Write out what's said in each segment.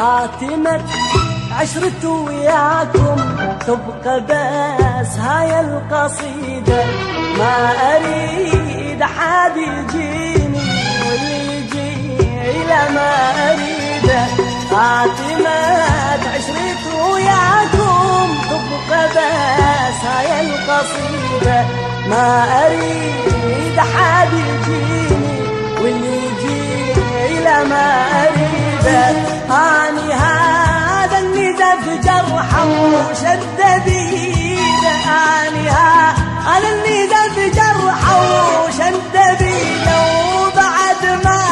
خاتمة عشرة وياكم تبقى بس هاي القصيدة، ما أريد أحد يجيني واللي يجي لما أريده. خاتمة عشرة وياكم تبقى بس هاي القصيدة، ما أريد أحد يجيني واللي يجي لما أريده. أني هذا الندى جرحه وشد بيده، أني هذا الندى جرحه وشد بيده، وبعد ما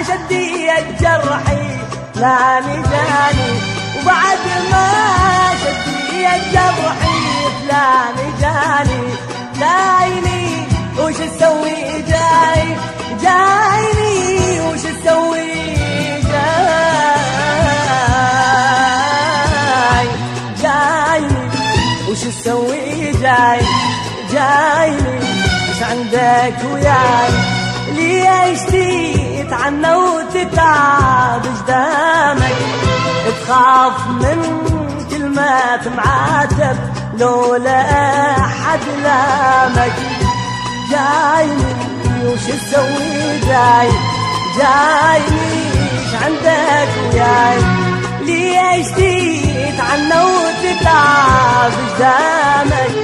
شدي جرحي فلان جاني، وبعد ما شدي جرحي فلان جاني. جايني وش تسوي جاي جايني وش تسوي وش تسوي جايني وش عندك وياي؟ ليش تتعنى وتتعب قدامك؟ تخاف من كلمة معاتب لولا أحد لامك. جايني وش تسوي جايني وش عندك وياي؟ ليش تتعنى وتتعب قدامك؟